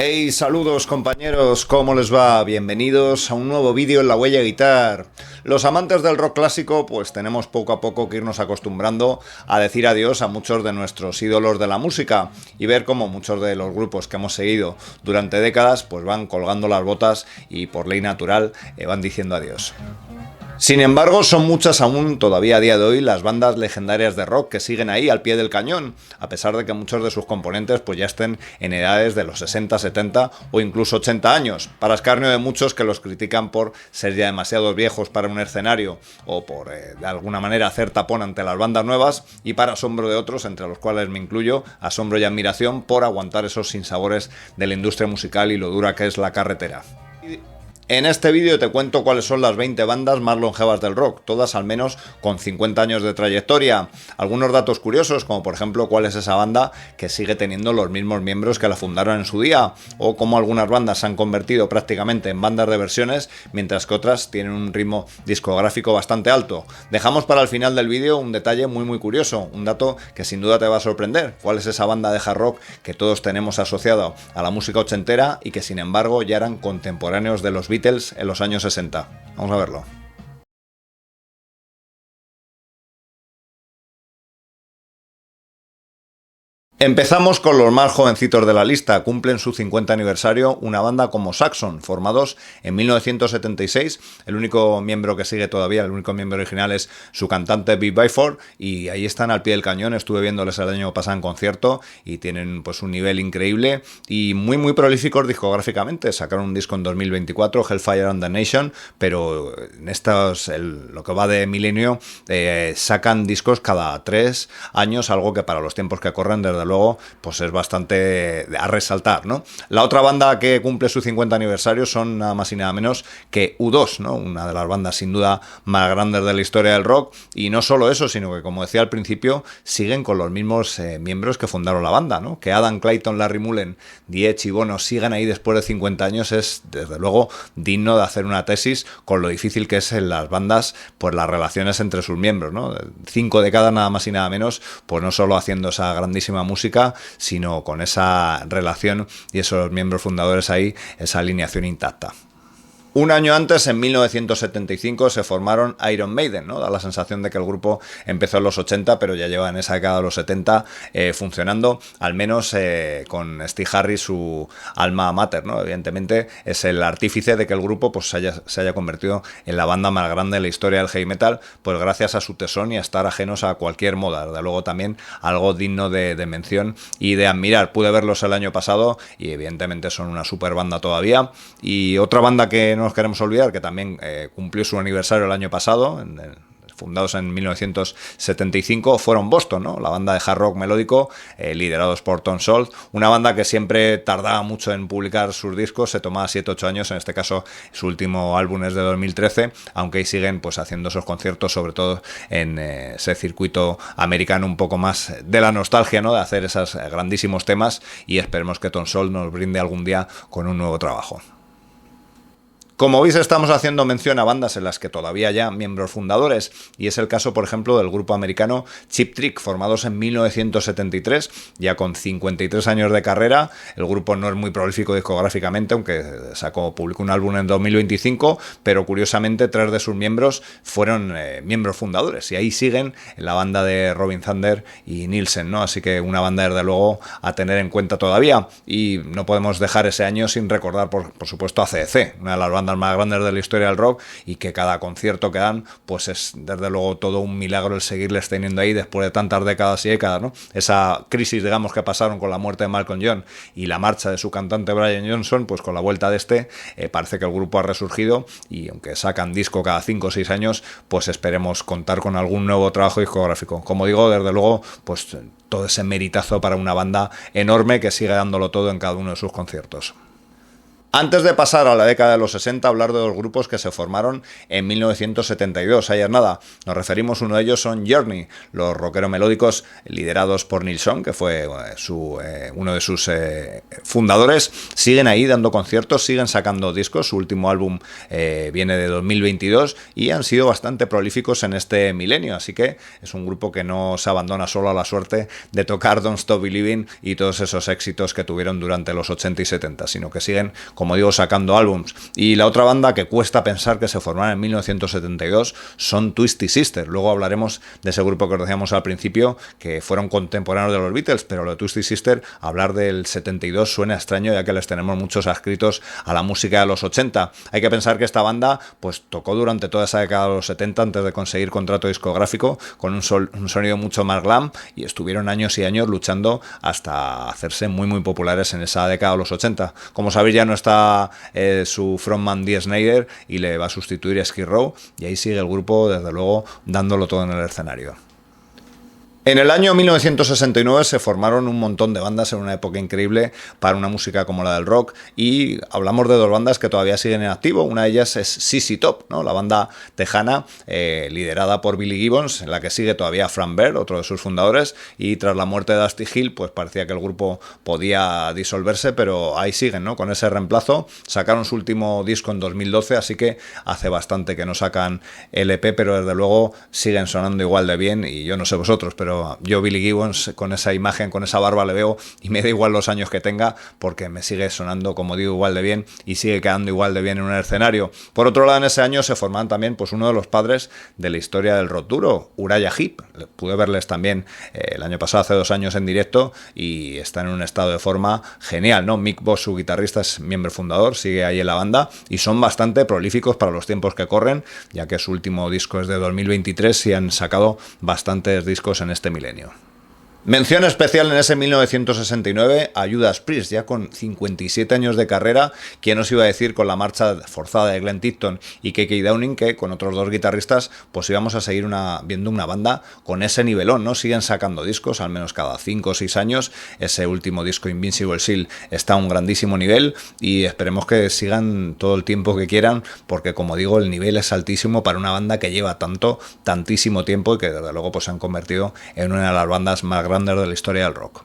Hey, saludos compañeros, ¿cómo les va? Bienvenidos a un nuevo vídeo en La Huella Guitar. Los amantes del rock clásico pues tenemos poco a poco que irnos acostumbrando a decir adiós a muchos de nuestros ídolos de la música y ver cómo muchos de los grupos que hemos seguido durante décadas pues van colgando las botas y por ley natural van diciendo adiós. Sin embargo, son muchas aún todavía a día de hoy las bandas legendarias de rock que siguen ahí al pie del cañón, a pesar de que muchos de sus componentes pues ya estén en edades de los 60, 70 o incluso 80 años, para escarnio de muchos que los critican por ser ya demasiado viejos para un escenario o por de alguna manera hacer tapón ante las bandas nuevas, y para asombro de otros, entre los cuales me incluyo, asombro y admiración por aguantar esos sinsabores de la industria musical y lo dura que es la carretera. En este vídeo te cuento cuáles son las 20 bandas más longevas del rock, todas al menos con 50 años de trayectoria. Algunos datos curiosos, como por ejemplo cuál es esa banda que sigue teniendo los mismos miembros que la fundaron en su día, o cómo algunas bandas se han convertido prácticamente en bandas de versiones, mientras que otras tienen un ritmo discográfico bastante alto. Dejamos para el final del vídeo un detalle muy curioso, un dato que sin duda te va a sorprender. ¿Cuál es esa banda de hard rock que todos tenemos asociado a la música ochentera y que sin embargo ya eran contemporáneos de los Beatles en los años 60. Vamos a verlo. Empezamos con los más jovencitos de la lista. Cumplen su 50 aniversario una banda como Saxon, formados en 1976. El único miembro que sigue todavía, el único miembro original es su cantante Bill Byford, y ahí están al pie del cañón. Estuve viéndoles el año pasado en concierto y tienen pues un nivel increíble y muy prolíficos discográficamente. Sacaron un disco en 2024, Hellfire and the Nation, pero en lo que va de milenio sacan discos cada 3 años, algo que para los tiempos que corren desde luego pues es bastante a resaltar, ¿no? La otra banda que cumple su 50 aniversario son nada más y nada menos que U2, ¿no? Una de las bandas sin duda más grandes de la historia del rock, y no solo eso, sino que, como decía al principio, siguen con los mismos miembros que fundaron la banda, ¿no? Que Adam Clayton, Larry Mullen, The Edge y Bono sigan ahí después de 50 años es desde luego digno de hacer una tesis con lo difícil que es en las bandas pues las relaciones entre sus miembros, ¿no? 5 décadas nada más y nada menos, pues no solo haciendo esa grandísima música, sino con esa relación y esos miembros fundadores ahí, esa alineación intacta. Un año antes, en 1975, se formaron Iron Maiden, ¿no? Da la sensación de que el grupo empezó en los 80, pero ya lleva en esa década de los 70 funcionando, al menos con Steve Harris, su alma mater, ¿no? Evidentemente es el artífice de que el grupo pues, se haya convertido en la banda más grande de la historia del heavy metal, pues gracias a su tesón y a estar ajenos a cualquier moda. Desde luego también algo digno de mención y de admirar. Pude verlos el año pasado y evidentemente son una super banda todavía. Y otra banda que no nos queremos olvidar, que también cumplió su aniversario el año pasado, fundados en 1975, fueron Boston, ¿no? La banda de hard rock melódico, liderados por Tom Scholz, una banda que siempre tardaba mucho en publicar sus discos, se tomaba 7-8 años, en este caso su último álbum es de 2013, aunque ahí siguen pues haciendo esos conciertos, sobre todo en ese circuito americano un poco más de la nostalgia, ¿no? De hacer esos grandísimos temas, y esperemos que Tom Scholz nos brinde algún día con un nuevo trabajo. Como veis, estamos haciendo mención a bandas en las que todavía hay miembros fundadores, y es el caso, por ejemplo, del grupo americano Cheap Trick, formados en 1973, ya con 53 años de carrera. El grupo no es muy prolífico discográficamente, aunque publicó un álbum en 2025, pero curiosamente 3 de sus miembros fueron miembros fundadores, y ahí siguen en la banda de Robin Thunder y Nielsen, ¿no? Así que una banda desde luego a tener en cuenta todavía, y no podemos dejar ese año sin recordar por supuesto a CDC, una de las bandas más grandes de la historia del rock, y que cada concierto que dan pues es desde luego todo un milagro el seguirles teniendo ahí después de tantas décadas y décadas, ¿no? Esa crisis, digamos, que pasaron con la muerte de Malcolm Young y la marcha de su cantante Brian Johnson, pues con la vuelta de parece que el grupo ha resurgido, y aunque sacan disco cada 5 o 6 años, pues esperemos contar con algún nuevo trabajo discográfico. Como digo, desde luego, pues todo ese meritazo para una banda enorme que sigue dándolo todo en cada uno de sus conciertos. Antes de pasar a la década de los 60, hablar de los grupos que se formaron en 1972. Ayer nada, nos referimos, uno de ellos son Journey, los rockeros melódicos liderados por Neil Young, que fue uno de sus fundadores. Siguen ahí dando conciertos, siguen sacando discos. Su último álbum viene de 2022 y han sido bastante prolíficos en este milenio. Así que es un grupo que no se abandona solo a la suerte de tocar Don't Stop Believing y todos esos éxitos que tuvieron durante los 80 y 70, sino que siguen, como digo, sacando álbums. Y la otra banda que cuesta pensar que se formaron en 1972 son Twisted Sister. Luego hablaremos de ese grupo que os decíamos al principio, que fueron contemporáneos de los Beatles, pero lo de Twisted Sister, hablar del 72 suena extraño, ya que les tenemos muchos adscritos a la música de los 80. Hay que pensar que esta banda pues tocó durante toda esa década de los 70 antes de conseguir contrato discográfico, con un sonido mucho más glam, y estuvieron años y años luchando hasta hacerse muy muy populares en esa década de los 80. Como sabéis, ya no está su frontman Dee Snider y le va a sustituir Skid Row, y ahí sigue el grupo, desde luego, dándolo todo en el escenario. En el año 1969 se formaron un montón de bandas en una época increíble para una música como la del rock, y hablamos de dos bandas que todavía siguen en activo. Una de ellas es ZZ Top, ¿no? La banda tejana liderada por Billy Gibbons, en la que sigue todavía Frank Beard, otro de sus fundadores, y tras la muerte de Dusty Hill pues parecía que el grupo podía disolverse, pero ahí siguen, ¿no? Con ese reemplazo. Sacaron su último disco en 2012, así que hace bastante que no sacan LP, pero desde luego siguen sonando igual de bien. Y yo no sé vosotros, pero yo Billy Gibbons con esa imagen, con esa barba le veo y me da igual los años que tenga, porque me sigue sonando, como digo, igual de bien y sigue quedando igual de bien en un escenario. Por otro lado, en ese año se forman también pues uno de los padres de la historia del rock duro, Uriah Heep. Pude verles también el año pasado, hace 2 años, en directo, y están en un estado de forma genial, ¿no? Mick Boss, su guitarrista, es miembro fundador, sigue ahí en la banda, y son bastante prolíficos para los tiempos que corren, ya que su último disco es de 2023 y han sacado bastantes discos en este milenio. Mención especial en ese 1969 a Judas Priest, ya con 57 años de carrera. ¿Quién os iba a decir, con la marcha forzada de Glenn Tipton y KK Downing, que con otros dos guitarristas pues íbamos a seguir viendo una banda con ese nivelón, ¿no? Siguen sacando discos, al menos cada 5 o 6 años. Ese último disco, Invincible Seal, está a un grandísimo nivel, y esperemos que sigan todo el tiempo que quieran, porque, como digo, el nivel es altísimo para una banda que lleva tantísimo tiempo, y que desde luego pues se han convertido en una de las bandas más grandes de la historia del rock.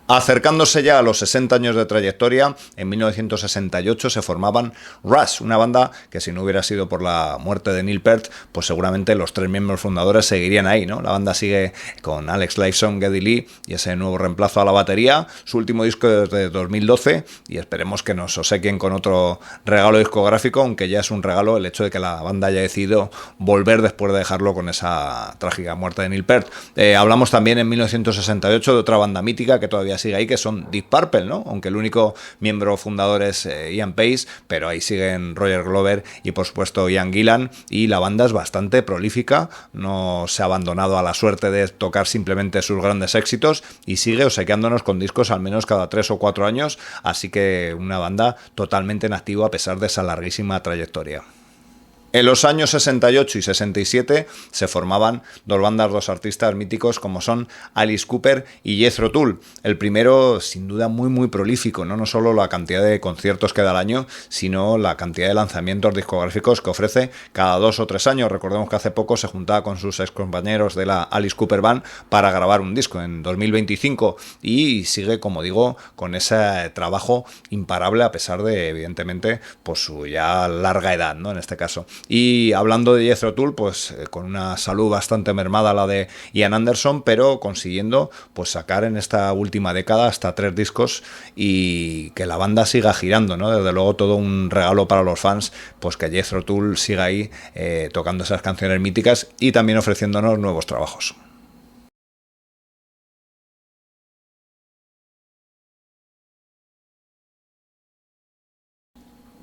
Acercándose ya a los 60 años de trayectoria, en 1968 se formaban Rush, una banda que, si no hubiera sido por la muerte de Neil Peart, pues seguramente los 3 miembros fundadores seguirían ahí, ¿no? La banda sigue con Alex Lifeson, Geddy Lee y ese nuevo reemplazo a la batería. Su último disco es de 2012, y esperemos que nos obsequien con otro regalo discográfico, aunque ya es un regalo el hecho de que la banda haya decidido volver después de dejarlo con esa trágica muerte de Neil Peart. Hablamos también en 1968 de otra banda mítica que todavía sigue ahí, que son Deep Purple, ¿no? Aunque el único miembro fundador es Ian Pace, pero ahí siguen Roger Glover y, por supuesto, Ian Gillan, y la banda es bastante prolífica, no se ha abandonado a la suerte de tocar simplemente sus grandes éxitos, y sigue obsequiándonos con discos al menos cada 3 o 4 años, así que una banda totalmente en activo a pesar de esa larguísima trayectoria. En los años 68 y 67 se formaban dos artistas míticos como son Alice Cooper y Jethro Tull. El primero, sin duda, muy muy prolífico, no solo la cantidad de conciertos que da al año, sino la cantidad de lanzamientos discográficos que ofrece cada 2 o 3 años. Recordemos que hace poco se juntaba con sus excompañeros de la Alice Cooper Band para grabar un disco en 2025, y sigue, como digo, con ese trabajo imparable a pesar de, evidentemente, pues su ya larga edad, ¿no? En este caso. Y hablando de Jethro Tull, pues con una salud bastante mermada, la de Ian Anderson, pero consiguiendo pues sacar en esta última década hasta 3 discos, y que la banda siga girando, ¿no? Desde luego todo un regalo para los fans, pues que Jethro Tull siga ahí tocando esas canciones míticas y también ofreciéndonos nuevos trabajos.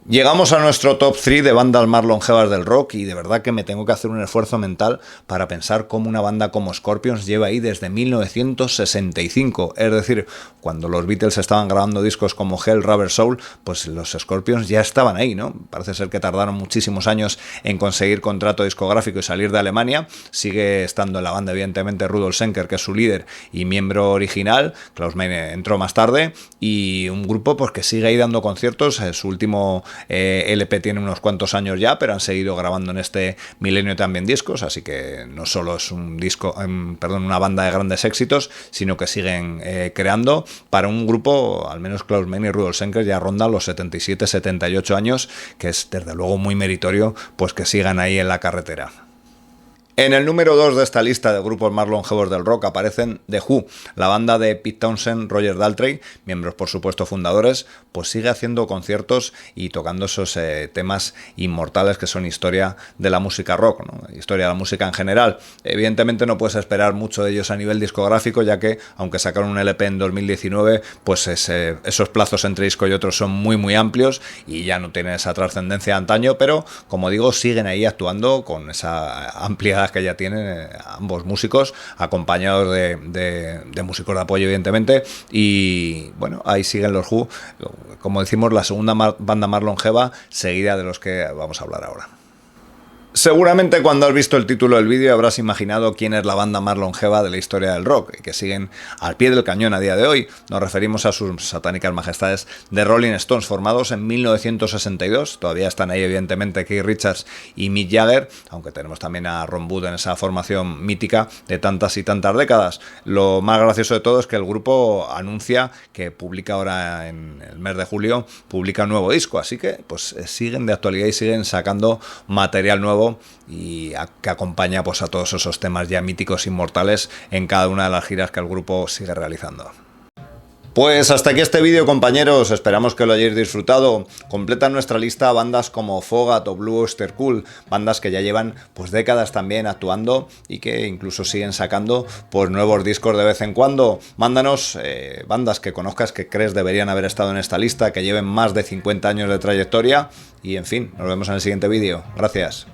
Llegamos a nuestro top 3 de bandas más longevas del rock y de verdad que me tengo que hacer un esfuerzo mental para pensar cómo una banda como Scorpions lleva ahí desde 1965. Es decir, cuando los Beatles estaban grabando discos como Hell, Rubber Soul, pues los Scorpions ya estaban ahí, ¿no? Parece ser que tardaron muchísimos años en conseguir contrato discográfico y salir de Alemania. Sigue estando en la banda, evidentemente, Rudolf Schenker, que es su líder y miembro original. Klaus Meine entró más tarde y un grupo pues que sigue ahí dando conciertos. Su último LP tiene unos cuantos años ya, pero han seguido grabando en este milenio también discos, así que no solo es un disco, una banda de grandes éxitos, sino que siguen creando. Para un grupo, al menos Klaus Meine y Rudolf Schenker ya rondan los 77-78 años, que es desde luego muy meritorio pues que sigan ahí en la carretera. En el número 2 de esta lista de grupos más longevos del rock aparecen The Who, la banda de Pete Townshend, Roger Daltrey, miembros por supuesto fundadores, pues sigue haciendo conciertos y tocando esos temas inmortales que son historia de la música rock, ¿no? Historia de la música en general. Evidentemente no puedes esperar mucho de ellos a nivel discográfico, ya que aunque sacaron un LP en 2019, pues esos plazos entre disco y otro son muy amplios y ya no tienen esa trascendencia de antaño, pero como digo, siguen ahí actuando con esa amplia que ya tienen ambos músicos, acompañados de músicos de apoyo, evidentemente, y bueno, ahí siguen los Who, como decimos, la segunda banda más longeva, seguida de los que vamos a hablar ahora. Seguramente cuando has visto el título del vídeo habrás imaginado quién es la banda más longeva de la historia del rock y que siguen al pie del cañón a día de hoy. Nos referimos a sus satánicas majestades de Rolling Stones, formados en 1962. Todavía están ahí evidentemente Keith Richards y Mick Jagger, aunque tenemos también a Ron Wood en esa formación mítica de tantas y tantas décadas. Lo más gracioso de todo es que el grupo anuncia que publica ahora en el mes de julio, publica un nuevo disco, así que pues siguen de actualidad y siguen sacando material nuevo y que acompaña pues a todos esos temas ya míticos, inmortales en cada una de las giras que el grupo sigue realizando. Pues hasta aquí este vídeo, compañeros, esperamos que lo hayáis disfrutado. Completan nuestra lista bandas como Fogat o Blue Oyster Cult, bandas que ya llevan pues décadas también actuando y que incluso siguen sacando pues nuevos discos de vez en cuando. Mándanos bandas que conozcas que crees deberían haber estado en esta lista, que lleven más de 50 años de trayectoria y en fin, nos vemos en el siguiente vídeo. Gracias.